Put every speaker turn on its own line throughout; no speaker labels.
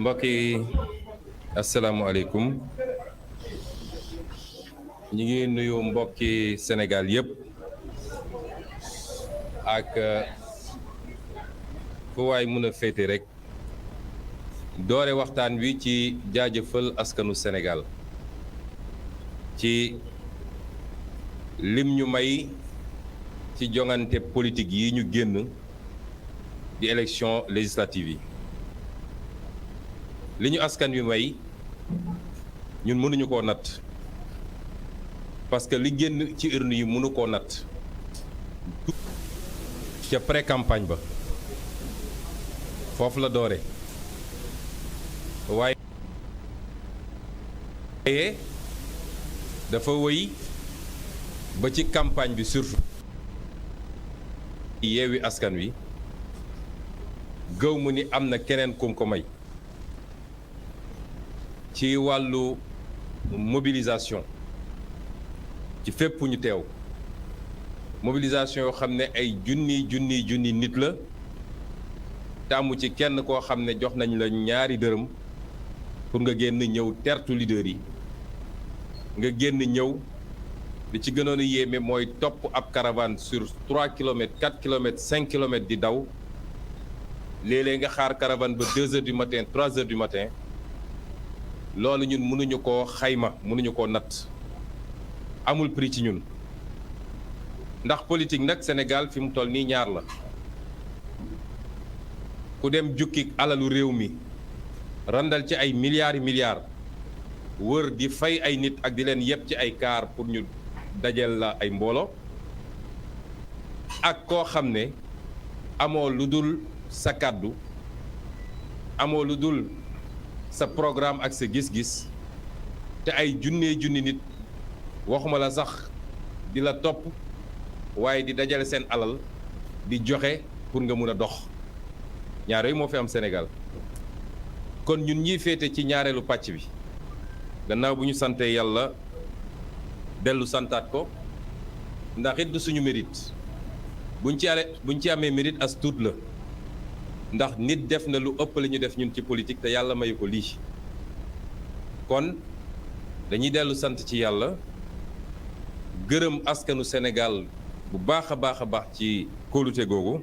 mbokk yi asalaamualeykum ñi ngi nuyu mbokki Sénégal yépp ak fu waay mën a féete rek doore waxtaan wi ci jaajëfal askanu Sénégal ci lim ñu may ci jongante politique yi ñu génn di élection législative yi li ñu askan wi may ñun mënuñu koo natt parce que li génn ci urne yi mënu koo natt ca pré-campagne ba foofu la doore waaye dafa wëy ba ci campagne bi surtout Yewwi Askan Wi gëw mu ni am na keneen kum ko may ci wàllu mobilisation ci fépp ñu teew mobilisation yoo xam ne ay junni nit la tàmmu ci kenn koo xam ne jox nañ la ñaari dërëm pour nga génn ñëw tertu leader yi nga génn ñëw li ci gënoon a yéeme mooy topp ab caravane sur 3 kilomètres 4 kilomètres 5 kilomètres di daw léeg-léeg nga xaar caravane ba 2 heures du matin 3 heures du matin loolu ñun mënuñu koo xayma mënuñu koo natt amul prix ci ñun ndax politique nag Sénégal fi mu toll nii ñaar la ku dem jukki alalu réew mi randal ci ay milliards wër di fay ay nit ak di leen yeb ci ay kaar pour ñu dajeel la ay mbooloo ak koo xam ne amoo lu dul sa kàddu amoo lu dul sa programme ak sa gis-gis te ay junni nit waxuma la sax di la topp waaye di dajale seen alal di joxe pour nga mun a dox ñaar yooyu moo fi am Sénégal kon ñun ñiy féete ci ñaareelu pàcc bi gannaaw bu ñu santee yàlla dellu santaat ko ndax it du suñu mérite buñ ci amee mérite as tuut la ndax nit def na lu ëpp li ñu def ñun ci politique te yàlla mayu ko lii kon dañuy dellu sant ci yàlla gërëm askanu Sénégal bu baax a baax ci kóolute googu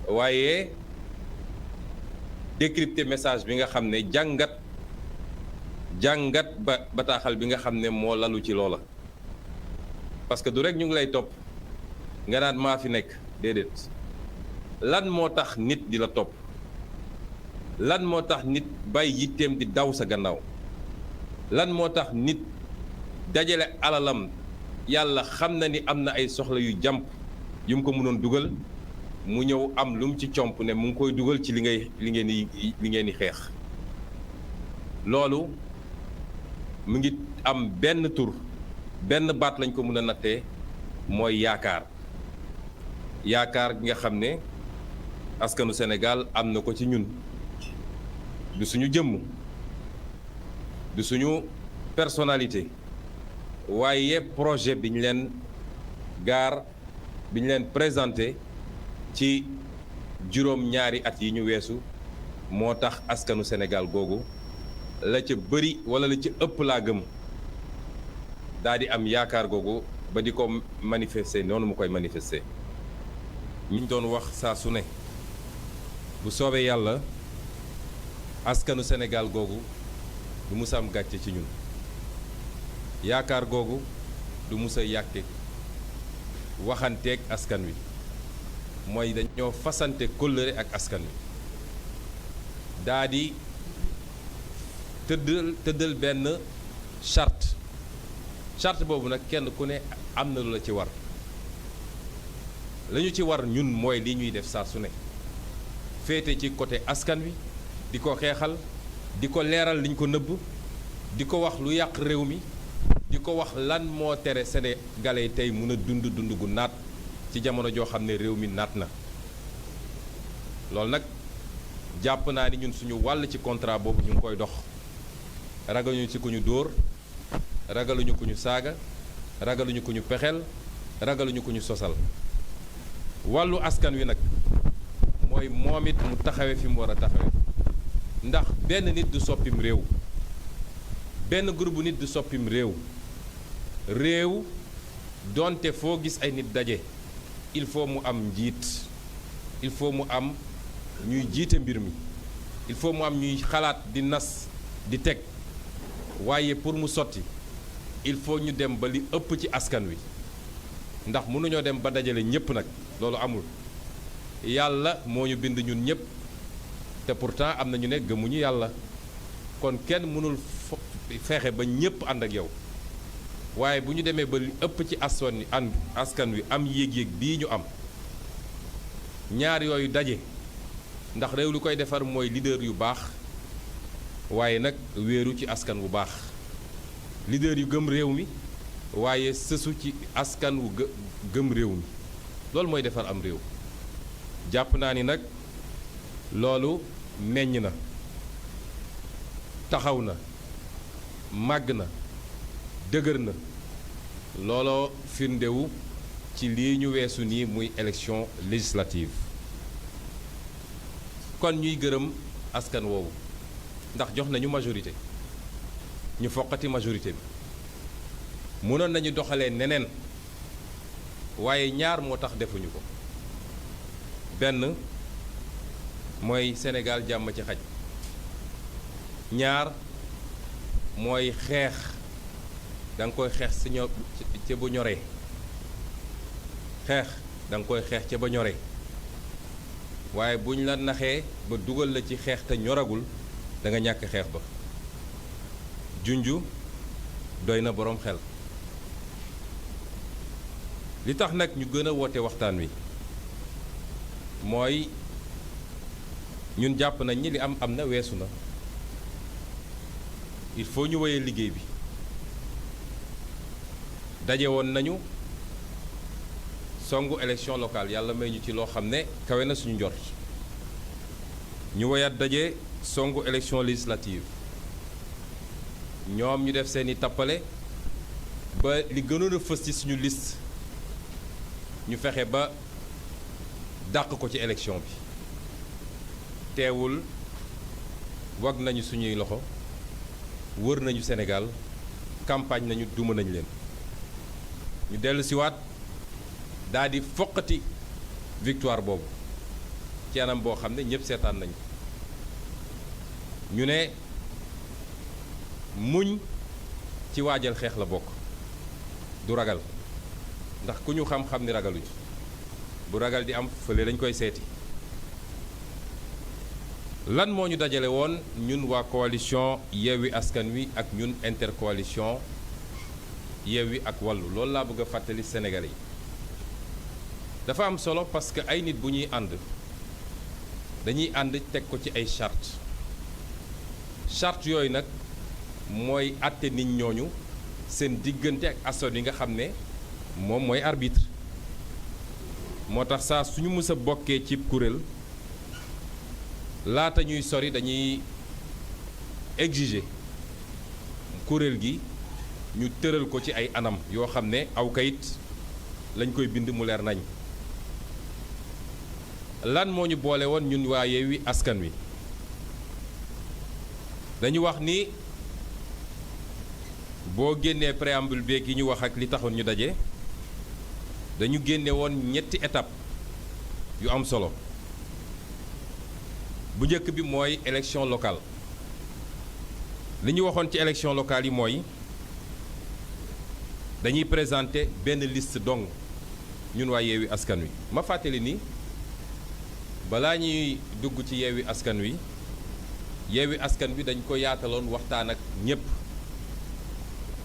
waaye décrypter message bi nga xam ne jàngat bataaxal bi nga xam ne moo lalu ci loola parce que du rek ñu ngi lay topp nga naan maa fi nekk déedéet lan moo tax nit di la topp lan moo tax nit bàyyi yitteem di daw sa gannaaw lan moo tax nit dajale alalam yàlla xam na ni am na ay soxla yu jàmp yu mu ko mënoon dugal mu ñëw am lu mu ci comp ne mu ngi koy dugal ci li ngeen di xeex loolu mu ngi am benn tur benn baat lañ ko mën a nattee mooy yaakaar gi nga xam ne askanu Sénégal am na ko ci ñun du suñu jëmm du suñu personnalité waaye projet bi ñu leen bi ñu leen présenté ci juróom-ñaari at yi ñu weesu moo tax askanu Sénégal googu la ca bëri wala la ca ëpp laa gëm daal di am yaakaar googu ba di ko manifester noonu mu koy manifester ñu doon wax saa su ne bu soobee yàlla askanu Sénégal googu du mus a am gàcce ci ñun yaakaar googu du mus a yàkke waxanteeg askan wi mooy dañoo fasante kóllëre ak askan wi daa di tëddal benn charte boobu nag kenn ku ne am na lu la ci war la ñu ci war ñun mooy li ñuy def saa su ne féete ci côté askan wi di ko xeexal di ko leeral liñ ko nëbb di ko wax lu yàq réew mi di ko wax lan moo tere Sénégalais tey mun a dund gu naat ci jamono joo xam ne réew mi naat na loolu nag jàpp naa ni ñun suñu wàll ci contrat boobu ñu ngi koy dox ragaluñu ci ku ñu dóor ragaluñu ku ñu saaga ragaluñu ku ñu pexeel ragaluñu ku ñu sosal wàllu askan wi nag mooy moom it mu taxawe fi mu war a taxawe ndax benn nit du soppim réew, benn groupe nit du soppim réew donte foo gis ay nit daje il faut mu am njiit, il faut mu am ñuy jiite mbir mi, il faut mu am ñuy xalaat di nas di teg, waaye pour mu sotti il faut ñu dem ba li ëpp ci askan wi, ndax mënuñoo dem ba dajale ñépp nag, loolu amul. Yàlla moo ñu bind ñun ñépp te pourtant am na ñu ne gëmuñu yàlla, kon kenn mënul fexe ba ñépp ànd ak yow, waaye bu ñu demee ba li ëpp ci askan wi am yéeg-yéeg bii ñu am, ñaar yooyu daje, ndax réew li koy defar mooy leader yu baax waaye nag wéeru ci askan wu baax, leader yu gëm réew mi waaye sësu ci askan wu gëm réew mi, loolu mooy defar am réew. jàpp naa ni nag loolu meññ na, taxaw na, màgg na, dëgër na, looloo firndewu ci lii ñu weesu nii muy élection législative. kon ñuy gërëm askan woowu ndax jox nañu majorité, ñu foqati majorité bi mënoon nañu doxalee neneen, waaye ñaar moo tax defuñu ko. benn mooy Sénégal jàmm ci xaj, ñaar mooy xeex da nga koy xeex ci ca bu ñoree, xeex da nga koy xeex ca ba ñoree, waaye buñ la naxee ba dugal la ci xeex te ñoragul da nga ñàkk xeex ba. junju doy na boroom xel. li tax nag ñu gën a woote waxtaan wi mooy ñun jàpp nañ ni li am na weesu na, il faut ñu wéyee liggéey bi. daje woon nañu songu élection locale, yàlla may ñu ci loo xam ne kawe na suñu njort, ñu woyaat daje songu élection législative, ñoom ñu def seeni tappale ba li gënoon a fës ci suñu liste ñu fexe ba dàq ko ci élection bi. teewul wag nañu suñuy loxo, wër nañu Sénégal, campagne nañu, duma nañ leen. ñu dellu siwaat daal di foqati victoire boobu ci anam boo xam ne ñëpp seetaan nañu. ñu ne muñ ci waajal xeex la bokk, du ragal, ndax ku ñu xam-xam ni ragaluñ, bu ragal di am fële lañ koy seeti. lan moo ñu dajale woon ñun waa coalition Yewwi Askan Wi ak ñun intercoalition Yewwi ak Wallu, loolu laa bëgg a fàttali Sénégalais yi. dafa am solo parce que ay nit bu ñuy ànd dañuy ànd teg ko ci ay charte yooyu nag mooy àtte nit ñooñu seen diggante ak askan yi nga xam ne moom mooy arbitre. moo tax saa suñu mës a bokkee ci kuréel laata ñuy sori dañuy exiger kuréel gi ñu tëral ko ci ay anam yoo xam ne aw kayit lañ koy bind mu leer nañ. lan moo ñu boole woon ñun waa Yewwi Askan Wi, dañu wax ni boo génnee préambule beeg yi ñu wax ak li taxoon ñu daje, dañu génne woon ñetti étape yu am solo. bu njëkk bi mooy élection locale. li ñu waxoon ci élection locale yi mooy dañuy présenter benn liste dong ñun waa Yewwi Askan Wi. ma fàttali ni balaa ñuy dugg ci Yewwi Askan Wi, Yewwi Askan Wi dañ ko yaataloon waxtaan ak ñëpp.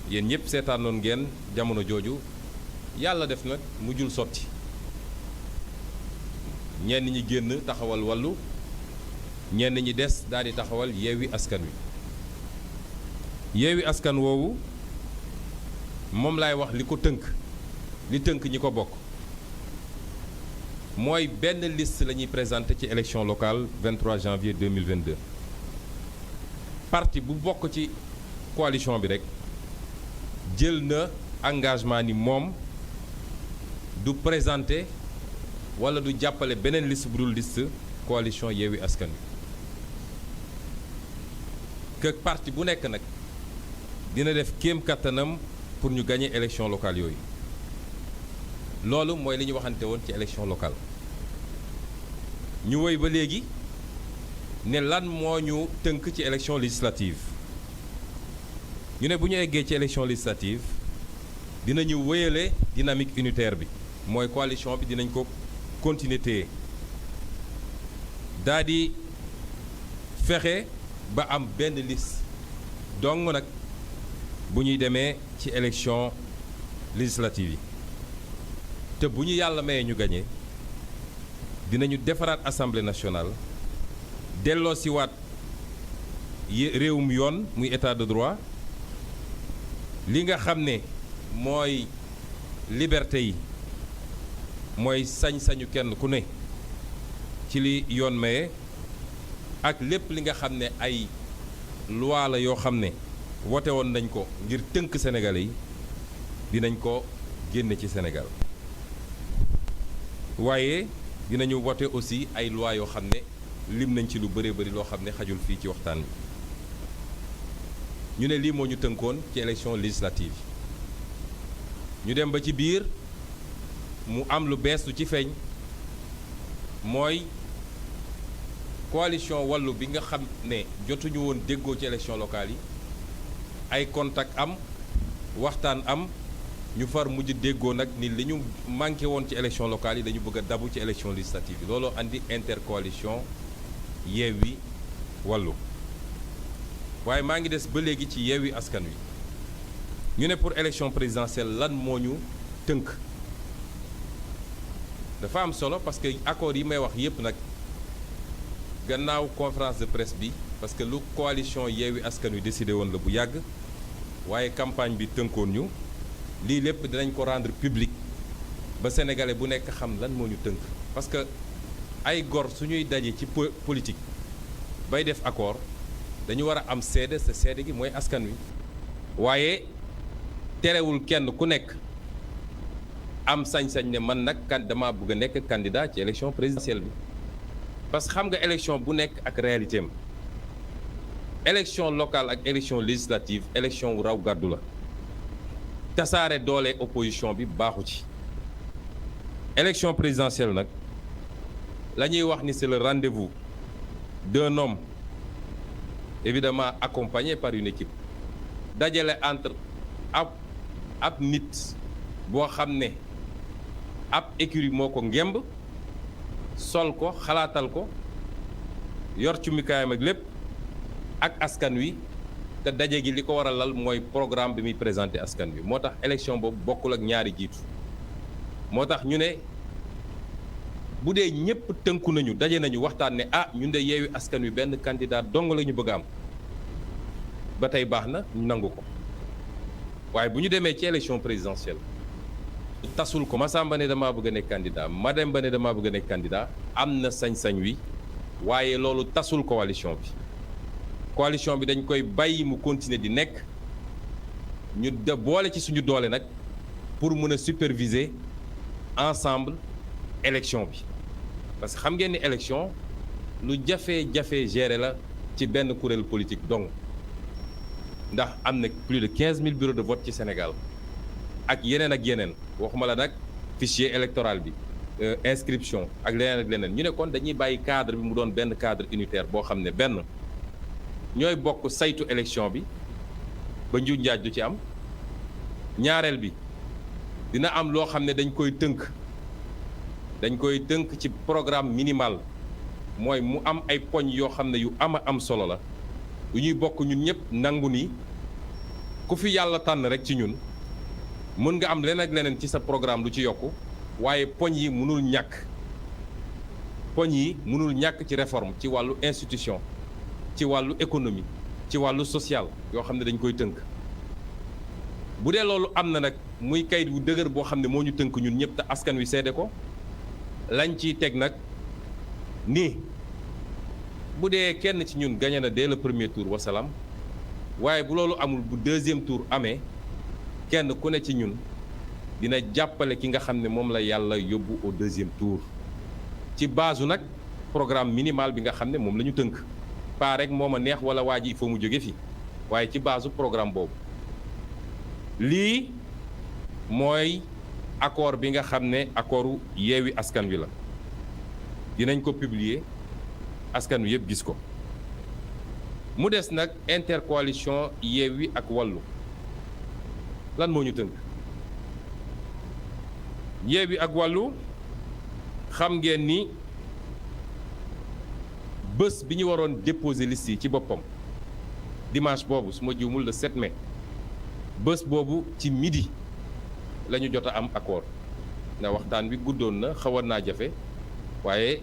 yéen ñëpp seetaanoon ngeen jamono jooju, yàlla def nag mujjul sotti. ñenn ñi génn taxawal Wallu, ñenn ñi des daal di taxawal Yewwi Askan Wi. Yewwi Askan woowu moom laay wax li ko tënk, li tënk ñi ko bokk, mooy benn liste la ñuy présenté ci élection locale 23 janvier 2022. parti bu bokk ci coalition bi rek jël na engagement ni moom du présenté wala du jàppale beneen liste bu dul liste coalition Yewwi Askan Wi. que parti bu nekk nag dina def kéem kattanam pour ñu gagner élection locale yooyu loolu mooy li ñu waxante woon ci élection locale ñu woy ba léegi ne lan moo ñu tënk ci élection législative ñu ne bu ñu eggee ci élection législative dinañu wéyale dynamique unitaire bi mooy coalition bi dinañ ko continuer téye daa di fexe ba am benn liste dong nag bu ñuy demee ci élection législative yi te bu ñu yàlla mayee ñu gagné dinañu defaraat assemblée nationale delloo si waat réewum yoon muy état de droit li nga xam ne mooy liberté yi mooy sañ-sañu kenn ku ne ci li yoon maye ak lépp li nga xam ne ay loi la yoo xam ne wote woon nañ ko ngir tënk Sénégalais yi dinañ ko génne ci Sénégal waaye dinañu wote aussi ay loi yoo xam ne lim nañ ci lu bëree bëri loo xam ne xajul fii ci waxtaan bi ñu ne lii moo ñu tënkoon ci élection législative ñu dem ba ci biir mu am lu bees lu ci feeñ mooy coalition wàllu bi nga xam ne jotuñu woon déggoo ci élection locale yi ay contact am waxtaan am ñu far mujj déggoo nag ni li ñu manqué woon ci élection locale yi dañu bëgg a dabu ci élection législative yi looloo andi intercoalition Yewwi Wallu waaye maa ngi des ba léegi ci Yewwi Askan Wi ñu ne pour élection présidentielle lan moo ñu tënk dafa am solo parce que accords yi may wax yépp nag gannaaw conférence de presse bi parce que lu coalition Yewwi Askan Wi décidé woon la bu yàgg waaye campagne bi tënkoon ñu lii lépp dinañ ko rendre public ba sénégalais bu nekk xam lan moo ñu tënk parce que ay gor suñuy daje ci politique bay def accord dañu war a am seede sa seede gi mooy askan wi waaye terewul kenn ku nekk am sañ-sañ ne man nag dama bëgg a nekk candidat ci élection présidentielle bi parce que xam nga élection bu nekk ak réalité am élection locale ak élection législative élection wu raw gàddu la tasaare doole opposition bi baaxu ci élection présidentielle nag la ñuy wax ni c'est le rendez-vous d'un homme évidemment accompagné par une équipe dajale entre ab nit boo xam ne ab écurie moo ko ngemb sol ko xalaatal ko yor ci mikaayam ak lépp ak askan wi te daje gi li ko war a lal mooy programme bi muy présenté askan wi moo tax élection boobu bokkul ak ñaari jiitu moo tax ñu ne bu dee ñëpp tënku nañu daje nañu waxtaan ne ñun de Yewwi Askan Wi benn candidat dong la ñu bëgg a am ba tey baax na ñu nangu ko waaye bu ñu demee ci élection présidentielle tasul ko Massamba ne damaa bëgg a nekk candidat Mademba ne damaa bëgg a nekk candidat am na sañ-sañ wi waaye loolu tasul coalition bi dañ koy bàyyi mu continuer di nekk ñu de boole ci suñu doole nag pour mën a superviser ensemble élection bi parce que xam ngeen ni élection lu jafe-jafe gérer la ci benn kuréel politique donc ndax am na plus de 15 000 bureaux de vote ci Sénégal ak yeneen waxuma la nag fichier électoral bi inscription ak leneen ñu ne kon dañuy bàyyi cadre bi mu doon benn cadre unitaire boo xam ne benn ñooy bokk saytu élection bi ba njuuj njaaj du ci am ñaareel bi dina am loo xam ne dañ koy tënk ci programme minimal mooy mu am ay poñ yoo xam ne yu am solo la yu ñuy bokk ñun ñëpp nangu ni ku fi yàlla tànn rek ci ñun mën nga am leneen ak leneen ci sa programme lu ci yokku waaye poñ yi mënul ñàkk ci réforme ci wàllu institution ci wàllu économie ci wàllu social yoo xam ne dañ koy tënk bu dee loolu am na nag muy kayit wu dëgër boo xam ne moo ñu tënk ñun ñëpp te askan wi seede ko lañ ciy teg nag ni bu dee kenn ci ñun gagné na dès le premier tour wasalaam waaye bu loolu amul bu deuxième tour amee kenn ku ne ci ñun dina jàppale ki nga xam ne moom la yàlla yóbbu au deuxième tour ci base nag programme minimal bi nga xam ne moom la ñu tënk pas rek moo ma neex wala waa ji il faut mu jóge fi waaye ci base programme boobu lii mooy accord bi nga xam ne accordu Yewwi Askan Wi la dinañ ko publier askan wi yëpp gis ko mu des nag intercoalition Yewwi ak Wallu lan moo ñu tënk Yewwi ak Wallu xam ngeen ni bés bi ñu waroon déposer liste yi ci boppam dimanche boobu su ma juumul le 7 mai bés boobu ci midi la ñu jot a am accord ndax waxtaan bi guddoon na xawoon naa jafe waaye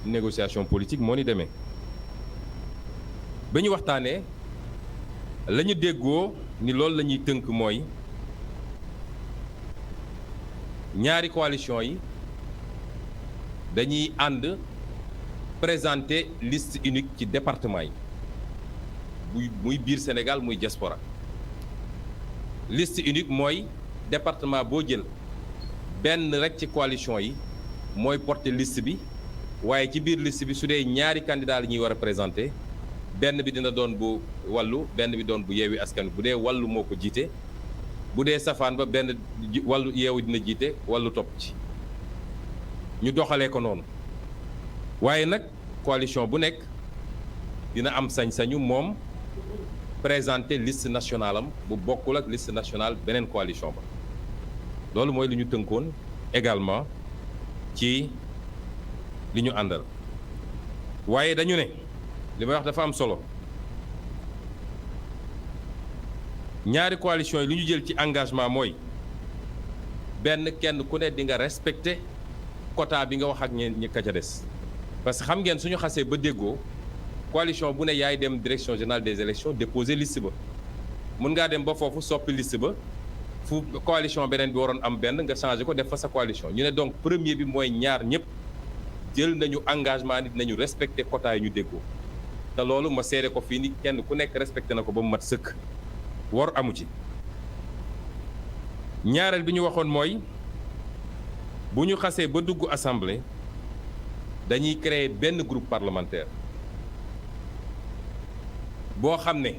négociation politique moo ni demee ba ñu waxtaanee la ñu déggoo ni loolu la ñuy tënk mooy ñaari coalition yi dañuy ànd présenter liste unique ci département yi muy biir Sénégal muy diaspora liste unique mooy département boo jël benn rek ci coalition yi mooy porter liste bi waaye ci biir liste bi su dee ñaari candidat la ñuy war a présenter benn bi dina doon bu Wallu benn bi doon bu Yewwi Askan Wi bu dee Wallu moo ko jiite bu dee safaan ba benn Wallu Yewwi dina jiite Wallu topp ci ñu doxalee ko noonu waaye nag coalition bu nekk dina am sañ-sañu moom présenter liste nationale am bu bokkul ak liste nationale beneen coalition ba loolu mooy li ñu tënkoon également ci li ñu àndal waaye dañu ne li may wax dafa am solo ñaari coalition yi li ñu jël ci engagement mooy benn kenn ku ne di nga respecter quota bi nga wax ak ñi ka ca des parce que xam ngeen suñu xasee ba déggoo coalition bu ne yaay dem direction générale des élections déposer liste ba mun ngaa dem ba foofu soppi liste ba fu coalition beneen bi waroon am benn nga changé ko def fa sa coalition ñu ne donc premier bi mooy ñaar ñëpp jël nañu engagement ni dinañu respecter quota yi ñu déggoo te loolu ma seede ko fii ni kenn ku nekk respecté na ko ba mu mat sëkk war amu ci ñaareel bi ñu waxoon mooy bu ñu xasee ba dugg assemblée dañuy créer benn groupe parlementaire boo xam ne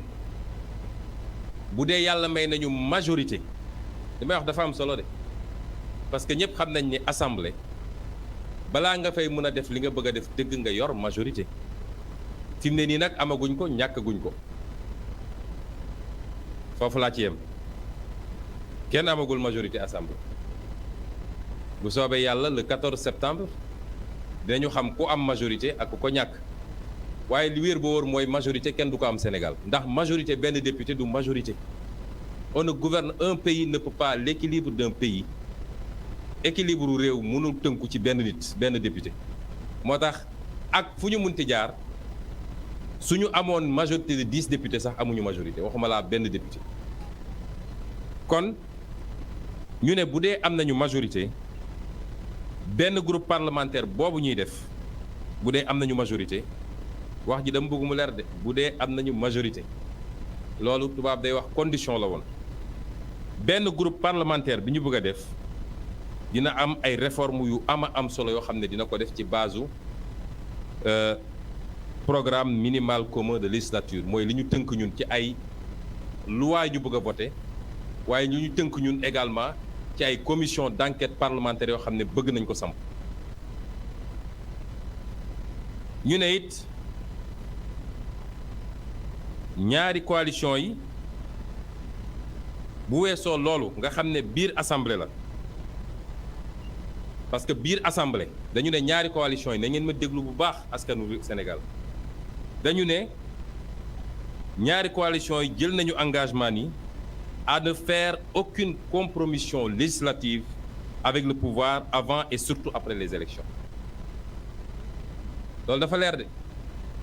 bu dee yàlla may nañu majorité li may wax dafa am solo de parce que ñëpp xam nañ ne assemblée balaa nga fay mën a def li nga bëgg a def dëgg nga yor majorité fi mu ne nii nag amaguñ ko ñàkkaguñ ko foofu laa ci yem kenn amagul majorité assemblée bu soobee yàlla le 14 septembre dinañu xam ku am majorité ak ku ko ñàkk waaye li wéer ba wóor mooy majorité kenn du ko am Sénégal ndax majorité benn député du majorité on ne gouverne un pays ne peut pas l'équilibre d'un pays équilibre réew mënul tënku ci benn nit benn député moo tax ak fu ñu munti jaar suñu amoon majorité de 10 députés sax amuñu majorité waxuma laa benn député kon ñu ne bu dee am nañu majorité benn groupe parlementaire boobu ñuy def bu dee am nañu majorité wax ji dama bëgg mu leer de bu dee am nañu majorité loolu tubaab day wax condition la woon benn groupe parlementaire bi ñu bëgg a def dina am ay réformes yu am solo yoo xam ne dina ko def ci base programme minimal commun de législature mooy li ñu tënk ñun ci ay loi ñu bëgg a voter waaye ñu tënk ñun également ci ay commission d'enquête parlementaire yoo xam ne bëgg nañ ko samp ñu ne it ñaari coalition yi bu weesoo loolu nga xam ne biir assemblée la parce que biir assemblée dañu ne ñaari coalition yi na ngeen ma déglu bu baax askanu Sénégal dañu ne ñaari coalition yi jël nañu engagement ni à ne faire aucune compromission législative avec le pouvoir avant et surtout après les élections loolu dafa leer de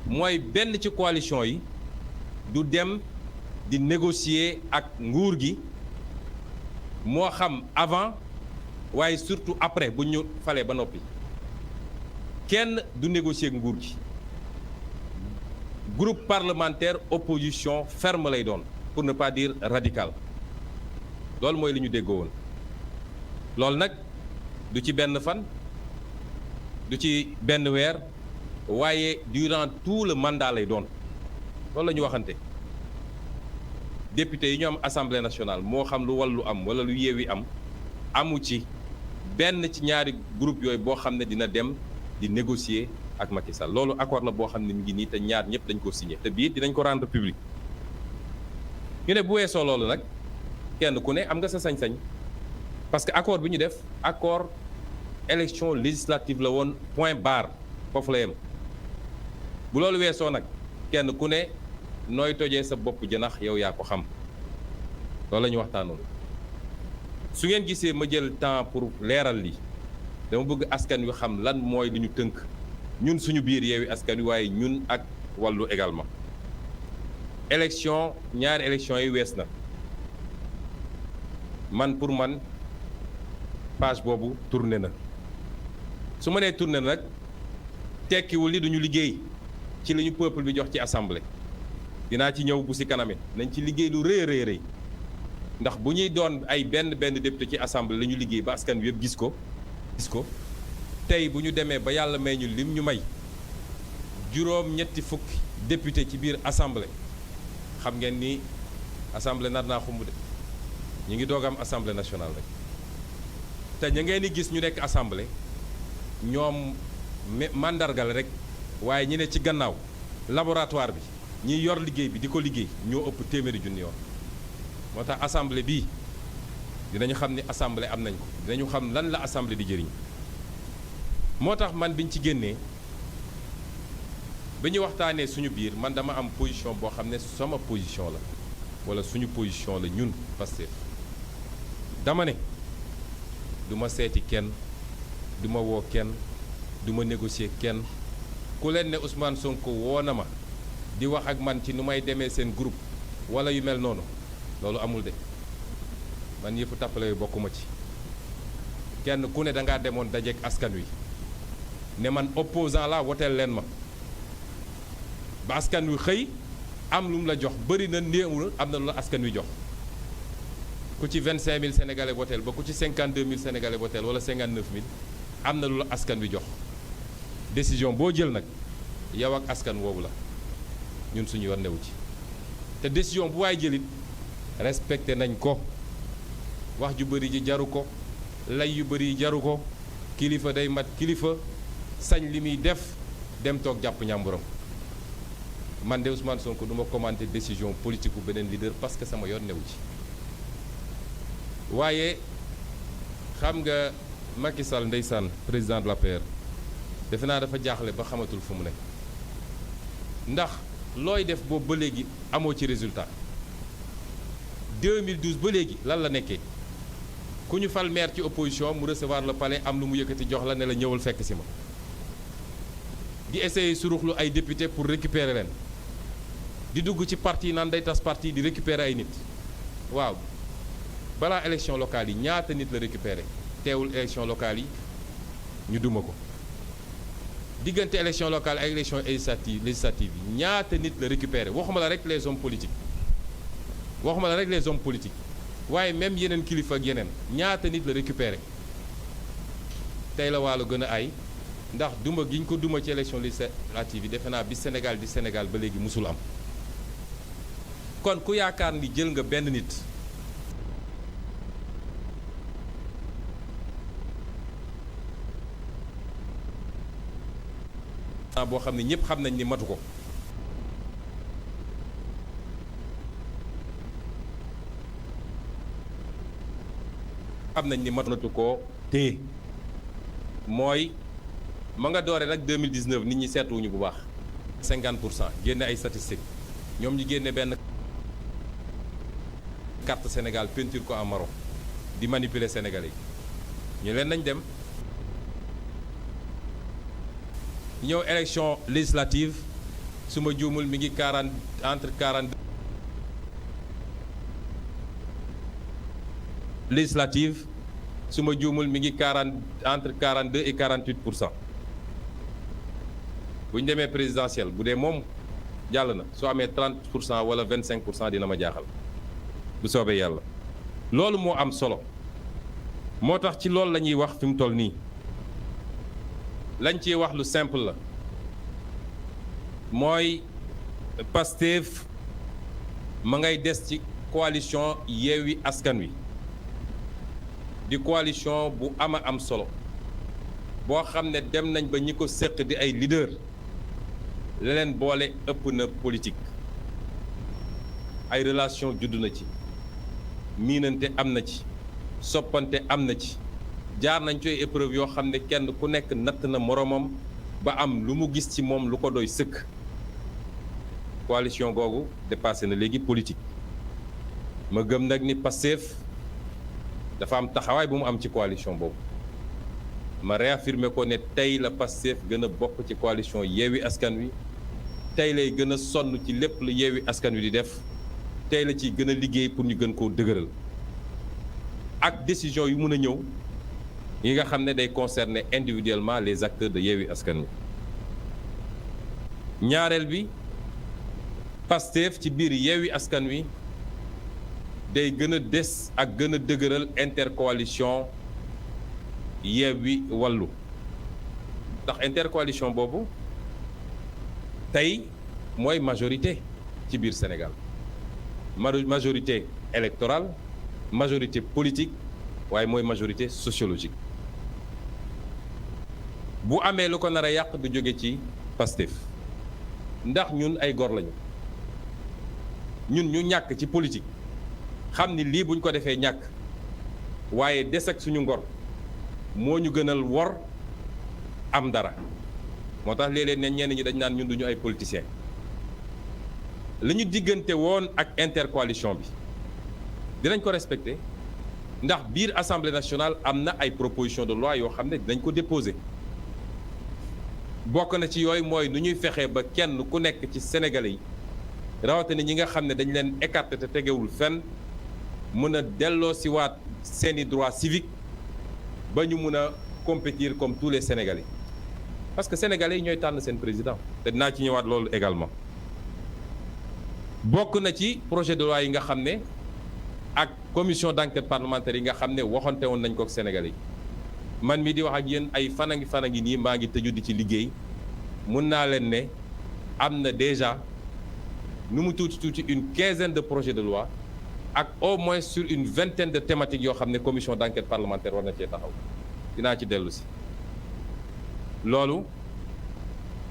mooy benn ci coalition yi du dem di négocier ak nguur gi moo xam avant waaye surtout après bu ñu falee ba noppi kenn du négocier ak nguur gi groupe parlementaire opposition ferme lay doon pour ne pas dire radical loolu mooy li ñu déggoo woon loolu nag du ci benn fan du ci benn weer waaye durant tout le mandat lay doon loolu la ñu waxante. député yi ñu am assemblée nationale moo xam lu Wallu am wala lu Yewwi am amu ci benn ci ñaari groupe yooyu boo xam ne dina dem di négocier ak Macky Sall loolu accord la boo xam ne mi ngi nii te ñaar ñëpp dañ ko signé te bii dinañ ko rendre public. ñu ne bu weesoo loolu nag kenn ku ne am nga sa sañ-sañ parce que accord bi ñu def accord élection législative la woon point barre foofu la yem bu loolu weesoo nag kenn ku ne nooy tojee sa bopp jënax yow yaa ko xam loolu la ñu waxtaanoon. su ngeen gisee ma jël temps pour leeral li dama bëgg askan wi xam lan mooy li ñu tënk ñun suñu biir Yewwi Askan Wi waaye ñun ak Wallu également. élection ñaari élection yi wees na man pour man page boobu tourné na su ma nee tourné na nag tekkiwul ni duñu liggéey ci li ñu peuple bi jox ci assemblée dinaa ci ñëw bu si kaname nañ ci liggéey lu rëy rëy rëy ndax bu ñuy doon ay benn député ci assemblée la ñu liggéey ba askan wi yëpp gis ko tey bu ñu demee ba yàlla may ñu lim ñu may juróom-ñetti fukki député ci biir assemblée xam ngeen ni assemblée nar naa xumb de ñu ngi doog am assemblée nationale rek te ña ngeen di gis ñu nekk assemblée ñoom mandargal rek waaye ñi ne ci gannaaw laboratoire bi ñi yor liggéey bi di ko liggéey ñoo ëpp téeméeri junni yoon moo tax assemblée bii dinañu xam ni assemblée am nañ ko dinañu xam lan la assemblée di jëriñ moo tax man biñ ci génnee ba ñu waxtaanee suñu biir man dama am position boo xam ne sama position la wala suñu position la ñun Pastef dama ne du ma seeti kenn du ma woo kenn du ma négocier kenn ku leen ne Ousmane Sonko woo na ma di wax ak man ci nu may demee seen groupe wala yu mel noonu loolu amul de man yëfu tappale yu bokkuma ci kenn ku ne da ngaa demoon dajeek askan wi ne man opposant la woteel leen ma ba askan wi xëy am lu mu la jox bëri na néewul am na lu la askan wi jox ku ci 25000 sénégalais woteel ba ku ci 52000 sénégalais woteel wala 59000 am na lu la askan wi jox décision boo jël nag yow ak askan woowu la ñun suñu yoon newu ci te décision bu waay jëlit respecté nañ ko wax ju bëri ji jaru ko lay yu bëri yi jaru ko kilifa day mat kilifa sañ li muy def dem toog jàpp ñàmburam man de Ousmane Sonko du ma commenter décision politique bu beneen leader parce que sama yoon newu ci waaye xam nga Macky Sall ndeysaan président de l'APR defe naa dafa jaaxle ba xamatul fu mu ne ndax looy def boobu ba léegi amoo ci résultat 2012 ba léegi lan la nekkee ku ñu fal maire ci opposition mu recevoir le palais am lu mu yëkkati jox la ne la ñëwal fekk si ma di essayer suruxlu ay député pour récupérer leen di dugg ci parti naan day tas parti di récupérer ay nit waaw balaa élection locale yi ñaata nit la récupérer teewul élection locale yi ñu duma ko diggante élection locale ak élection législative yi ñaata nit la récupérer waxuma la rek les hommes politiques waaye même yeneen kilifa ak yeneen ñaata nit la récupérer tey la Waalo gën a ay ndax duma gi ñu ko duma ci élection législative yi defe naa bi Sénégal di Sénégal ba léegi musul am kon ku yaakaar ni jël nga benn nit boo xam ne ñëpp xam nañ ni matu ko ko téye mooy ma nga doore nag 2019 nit ñi seetuwuñu bu baax 50% génne ay statistiques ñoom ñu génne benn carte Sénégal peinture ko en marron di manipuler Sénégalais yi ñu leen nañ dem ñëw élection législative su ma juumul mi ngi entre 42 législative su ma juumul mi ngi entre 42 et 48%. bu ñu demee présidentielle bu dee moom jàll na soo amee 30% wala 25% dina ma jaaxal bu soobee yàlla loolu moo am solo moo tax ci loolu la ñuy wax fi mu toll nii lañ ciy wax lu simple la mooy Pastef ma ngay des ci coalition Yewwi Askan Wi di coalition bu ama am solo boo xam ne dem nañ ba ñi ko séq di ay leader la leen boole ëpp na politique ay relation juddu na ci miinante am na ci soppante am na ci jaar nañ ci épreuve yoo xam ne kenn ku nekk natt na moroomam ba am lu mu gis ci moom lu ko doy sëkk. coalition googu dépassé na léegi politique ma gëm nag ni Pastef dafa am taxawaay bu mu am ci coalition boobu ma réaffirmer ko ne tey la Pastef gën a bokk ci coalition Yewwi Askan Wi tey lay gën a sonn ci lépp lu Yewwi Askan Wi di def tey la ciy gën a liggéey pour ñu gën koo dëgëral ak décision yu mun a ñëw yi nga xam ne day concerner individuellement les acteurs de Yewwi Askan Wi. ñaareel bi Pastef ci biir Yewwi Askan Wi day gën a des ak gën a dëgëral intercoalition Yewwi Wallu ndax intercoalition boobu tey mooy majorité ci biir Sénégal majorité électorale majorité politique waaye mooy majorité sociologique bu amee lu ko nar a yàq du jóge ci Pastef ndax ñun ay gor lañu ñun ñu ñàkk ci politique xam ni lii buñ ko defee ñàkk waaye des ak suñu ngor moo ñu gënal wor am dara moo tax léeg-léeg ne ñenn ñi dañ naan ñun duñu ay politiciens li ñu diggante woon ak intercoalition bi dinañ ko respecter ndax biir assemblée nationale am na ay proposition de loi yoo xam ne dinañ ko déposer bokk na ci yooyu mooy nu ñuy fexee ba kenn ku nekk ci sénégalais yi rawatina ñi nga xam ne dañ leen écarté te tegewul fenn mën a delloo si waat seeni droit civique ba ñu mun a compétir comme tous les sénégalais parce que sénégalais yi ñooy tànn seen président te dinaa ci ñëwaat loolu également bokk na ci projet de loi yi nga xam ne ak commission d'enquête parlementaire yi nga xam ne waxante woon nañ ko ak sénégalais yi man mi di wax ak yéen ay fan a ngi nii maa ngi tëju di ci liggéey mun naa leen ne am na déjà nu mu tuuti une quinzaine de projets de loi ak au moins sur une vingtaine de thématiques yoo xam ne commission d'enquête parlementaire war na cee taxaw dinaa ci dellu si loolu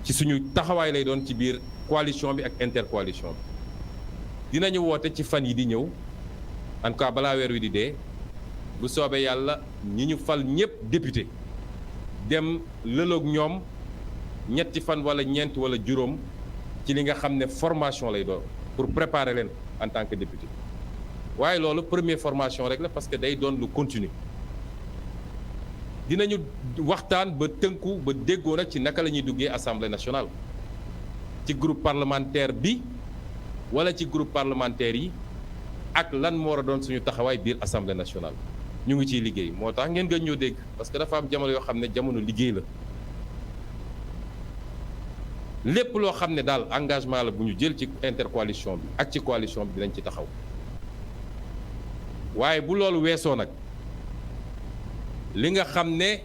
ci suñu taxawaay lay doon ci biir coalition bi ak intercoalition bi dinañu woote ci fan yi di ñëw en tout cas balaa weer wi di dee bu soobee yàlla ñi ñu fal ñëpp député dem lëloog ñoom ñetti fan wala ñeent wala juróom ci li nga xam ne formation lay doon pour préparer leen en tant que député waaye loolu première formation rek la parce que day doon lu continue dinañu waxtaan ba tënku ba déggoo nag ci naka la ñuy duggee assemblée nationale ci groupe parlementaire bi wala ci groupe parlementaire yi ak lan moo war a doon suñu taxawaay biir assemblée nationale ñu ngi ciy liggéey moo tax ngeen gën ñoo dégg parce que dafa am jamono yoo xam ne jamono liggéey la lépp loo xam ne daal engagement la bu ñu jël ci intercoalition bi ak ci coalition bi dinañ ci taxaw waaye bu loolu weesoo nag li nga xam ne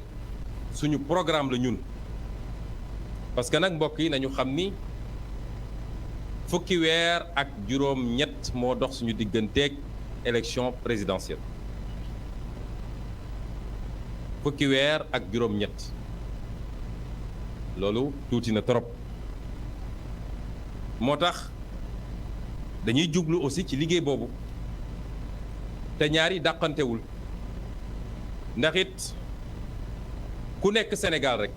suñu programme la ñun parce que nag mbokk yi nañu xam ni fukki weer ak juróom-ñett moo dox suñu digganteeg élection présidentielle fukki weer ak juróom-ñett loolu tuuti na trop moo tax dañuy jublu aussi ci liggéey boobu te ñaari dàqantewul ndax it ku nekk Sénégal rek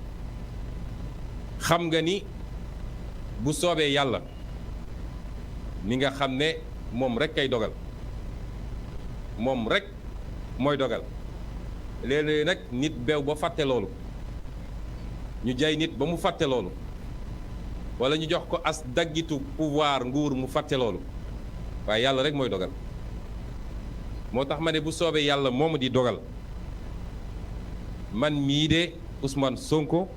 xam nga ni bu soobee yàlla mi nga xam ne moom rek kay dogal moom rek mooy dogal léeg-léeg nag nit beew ba fàtte loolu ñu jay nit ba mu fàtte loolu wala ñu jox ko as daggitu pouvoir nguur mu fàtte loolu waaye yàlla rek mooy dogal moo tax ma ne bu soobee yàlla moomu di dogal man mii de Ousmane Sonko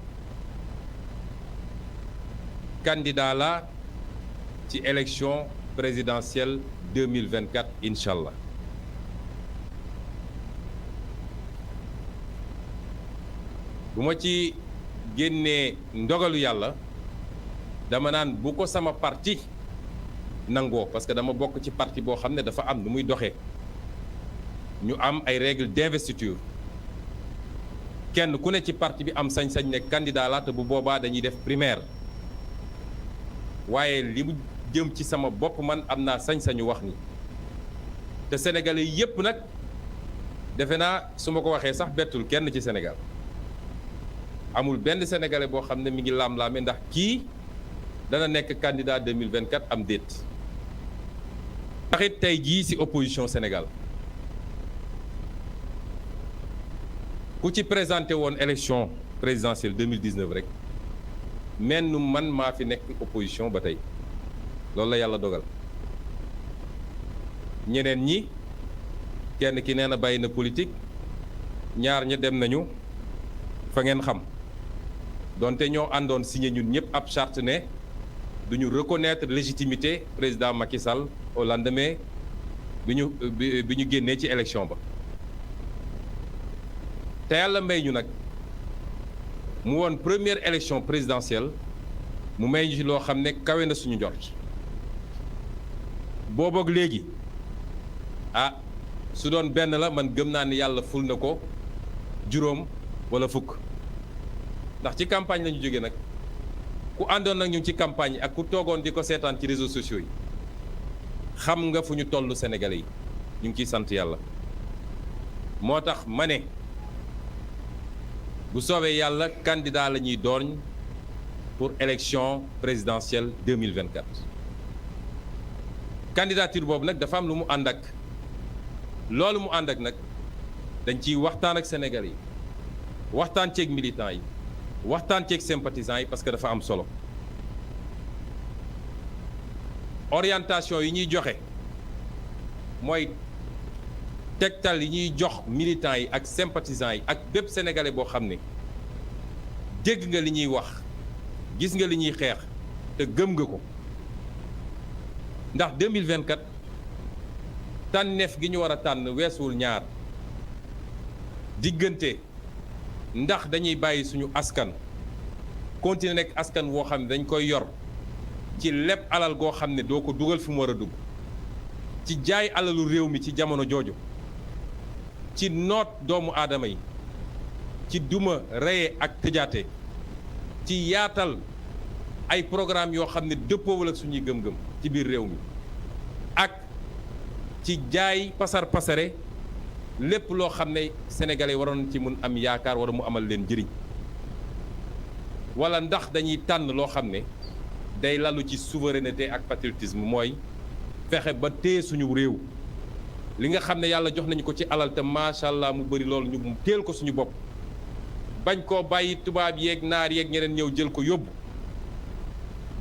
candidat la ci élection présidentielle 2024 incha allah bu ma ci génnee ndogalu yàlla dama naan bu ko sama parti nangoo parce que dama bokk ci parti boo xam ne dafa am nu muy doxee ñu am ay règles d'investiture kenn ku ne ci parti bi am sañ-sañ ne candidat la te bu boobaa dañuy def primaire waaye li mu jëm ci sama bopp man am naa sañ-sañu wax ni te sénégalais yépp nag defe naa su ma ko waxee sax bettul kenn ci Sénégal amul benn sénégalais boo xam ne mi ngi laam-laame ndax kii dana nekk candidat 2024 am déet taxit tey jii ci opposition Sénégal ku ci présenté woon élection présidentielle 2019 rek men nu man maa fi nekk opposition ba tey loolu la yàlla dogal ñeneen ñi kenn ki nee na bàyyi na politique ñaar ña dem nañu fa ngeen xam donte ñoo àndoon signé ñun ñëpp ab charte ne duñu reconnaître légitimité président Macky Sall au lendemain bi ñu génnee ci élection ba te yàlla may ñu nag mu woon première élection présidentielle mu may ñu ci loo xam ne kawe na suñu njort booboog léegi su doon benn la man gëm naa ni yàlla ful na ko juróom wala fukk ndax ci campagne la ñu jógee nag ku àndoon nag ñu ci campagne yi ak ku toogoon di ko seetaan ci réseaux sociaux yi xam nga fu ñu toll Sénégalais yi ñu ngi ciy sant yàlla moo tax ma ne bu soobee yàlla candidat la ñuy doon pour élection présidentielle 2024 candidature boobu nag dafa am lu mu ànd ak loolu mu ànd ak nag dañ ciy waxtaan ak Sénégalais yi waxtaan ceeg militants yi waxtaan ceeg sympathisants yi parce que dafa am solo orientation yi ñuy joxe mooy tegtal yi ñuy jox militants yi ak sympathisants yi ak bépp sénégalais boo xam ne dégg nga li ñuy wax gis nga li ñuy xeex te gëm nga ko ndax 2024 tànneef gi ñu war a tànn weesuwul ñaar diggante ndax dañuy bàyyi suñu askan continuer nekk askan woo xam ne dañ koy yor ci lépp alal goo xam ne doo ko dugal fi mu war a dugg ci jaay alalu réew mi ci jamono jooju ci noot doomu aadama yi ci duma reye ak tëjaate ci yaatal ay programme yoo xam ne dëppoowul ak suñuy gëm-gëm ci biir réew mi ak ci jaay pasar pasare lépp loo xam ne sénégalais waroon ci mun am yaakaar wala mu amal leen njëriñ wala ndax dañuy tànn loo xam ne day lalu ci souveraineté ak patriotisme mooy fexe ba téye suñu réew li nga xam ne yàlla jox nañu ko ci alal te macha allah mu bëri loolu ñu teel ko suñu bopp bañ koo bàyyi tubaab yeeg naar yeeg ñeneen ñëw jël ko yóbbu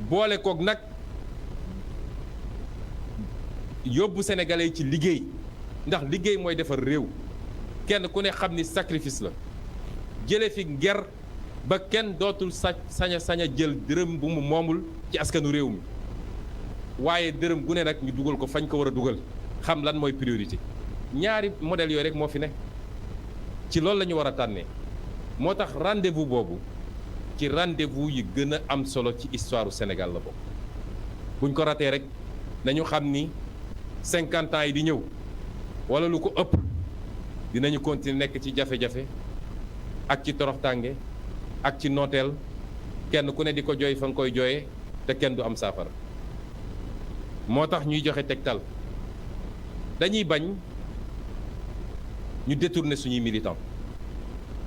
boole koog nag yóbbu sénégalais yi ci liggéey ndax liggéey mooy defar réew kenn ku ne xam ni sacrifice la jële fi nger ba kenn dootul sañ a jël dërëm bu mu moomul ci askanu réew mi waaye dërëm gu ne nag ñu dugal ko fañ ko war a dugal xam lan mooy priorité ñaari modèle yooyu rek moo fi ne ci loolu la ñu war a tànnee moo tax rendez-vous boobu ci rendez-vous yi gën a am solo ci histoire du Sénégal la bokk buñ ko ratee rek nañu xam ni 50 ans yi di ñëw wala lu ko ëpp dinañu continuer nekk ci jafe-jafe ak ci toroxtànge ak ci nooteel kenn ku ne di ko jooy fa nga koy jooyee te kenn du am saafara moo tax ñuy joxe tegtal dañuy bañ ñu détourner suñuy militants